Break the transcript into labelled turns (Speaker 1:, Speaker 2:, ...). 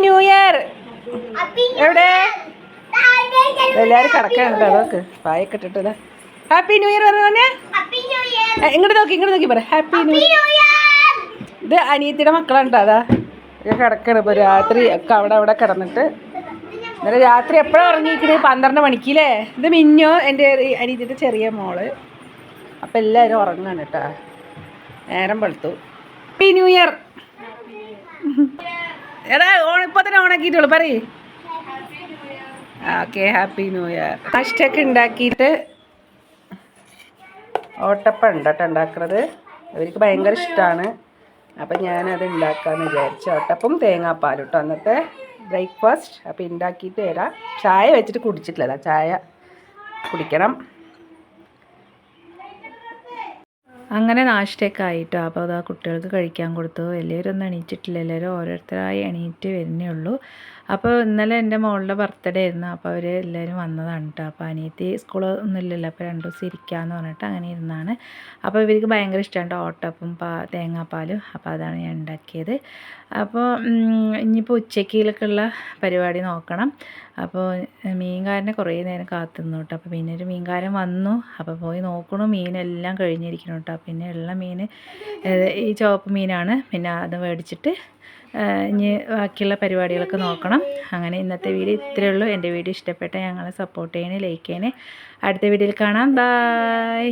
Speaker 1: New year. എവിടെ എല്ലാരും കിടക്കാനുണ്ട്. അതൊക്കെ പായൊക്കെ ഇട്ടിട്ട് ഹാപ്പി ന്യൂ ഇയർ പറഞ്ഞേ. ഇങ്ങോട്ട് നോക്കി പറ ഹാപ്പി ന്യൂ ഇയർ. ഇത് അനിയത്തിയുടെ മക്കളുണ്ട്. അതാ കിടക്കണം. ഇപ്പോൾ രാത്രി ഒക്കെ അവിടെ കിടന്നിട്ട് ഇന്നലെ രാത്രി എപ്പോഴാണ് ഉറങ്ങിയിരിക്കണേ? 12 മണിക്കല്ലേ. ഇത് മിന്നോ എൻ്റെ അനിയത്തിൻ്റെ ചെറിയ മോള്. അപ്പം എല്ലാവരും ഉറങ്ങാണ് കേട്ടോ. നേരം വെളുത്തു. Happy new year. എടാ ഇപ്പോൾ തന്നെ ഓണാക്കിയിട്ടുള്ളൂ. പറയേ ഓക്കെ. Happy new year. നാഷ്ടൊക്കെ ഉണ്ടാക്കിയിട്ട് ഓട്ടപ്പം ഉണ്ട് കേട്ടോ ഉണ്ടാക്കുന്നത്. ഇവർക്ക് ഭയങ്കര ഇഷ്ടമാണ്. അപ്പം ഞാനത് ഉണ്ടാക്കാമെന്ന് വിചാരിച്ചു. ഓട്ടപ്പം തേങ്ങാപ്പാലും കേട്ടോ അന്നത്തെ ബ്രേക്ക്ഫാസ്റ്റ്. അപ്പോൾ ഉണ്ടാക്കിയിട്ട് വരാം. ചായ വെച്ചിട്ട് കുടിച്ചിട്ടില്ല. ചായ കുടിക്കണം. അങ്ങനെ നാഷ്ടയൊക്കെ ആയിട്ടോ. അപ്പോൾ അതാ കുട്ടികൾക്ക് കഴിക്കാൻ കൊടുത്തു. എല്ലാവരും ഒന്നും എണീറ്റിട്ടില്ല. എല്ലാവരും ഓരോരുത്തരായി എണീറ്റ് വരുന്നേ ഉള്ളൂ. അപ്പോൾ ഇന്നലെ എൻ്റെ മോളുടെ ബർത്ത്ഡേ ആയിരുന്നു. അപ്പോൾ അവർ എല്ലാവരും വന്നതാണ് കേട്ടോ. അപ്പോൾ അനിയത്തി സ്കൂളൊന്നും ഇല്ലല്ലോ. അപ്പോൾ 2 ദിവസം ഇരിക്കാമെന്ന് പറഞ്ഞിട്ട് അങ്ങനെ ഇരുന്നാണ്. അപ്പോൾ ഇവർക്ക് ഭയങ്കര ഇഷ്ടമാണ് ഓട്ടപ്പം തേങ്ങാപ്പാലും. അപ്പോൾ അതാണ് ഞാൻ ഉണ്ടാക്കിയത്. അപ്പോൾ ഇനിയിപ്പോൾ ഉച്ചയ്ക്കിലേക്കുള്ള പരിപാടി നോക്കണം. അപ്പോൾ മീൻകാരനെ കുറേ നേരം കാത്തുനിന്നു കേട്ടോ. അപ്പോൾ പിന്നെ ഒരു മീൻകാരൻ വന്നു. അപ്പോൾ പോയി നോക്കണു. മീനെല്ലാം കഴിഞ്ഞിരിക്കണം കേട്ടോ. പിന്നെ ഉള്ള മീൻ ഈ ചുവപ്പ് മീനാണ്. പിന്നെ അത് മേടിച്ചിട്ട് ഇനി ബാക്കിയുള്ള പരിപാടികളൊക്കെ നോക്കണം. അങ്ങനെ ഇന്നത്തെ വീഡിയോ ഇത്രയേ ഉള്ളൂ. എൻ്റെ വീഡിയോ ഇഷ്ടപ്പെട്ട ഞങ്ങളെ സപ്പോർട്ട് ചെയ്യണേ, ലൈക്ക് ചെയ്യണേ. അടുത്ത വീഡിയോയിൽ കാണാം. ബൈ.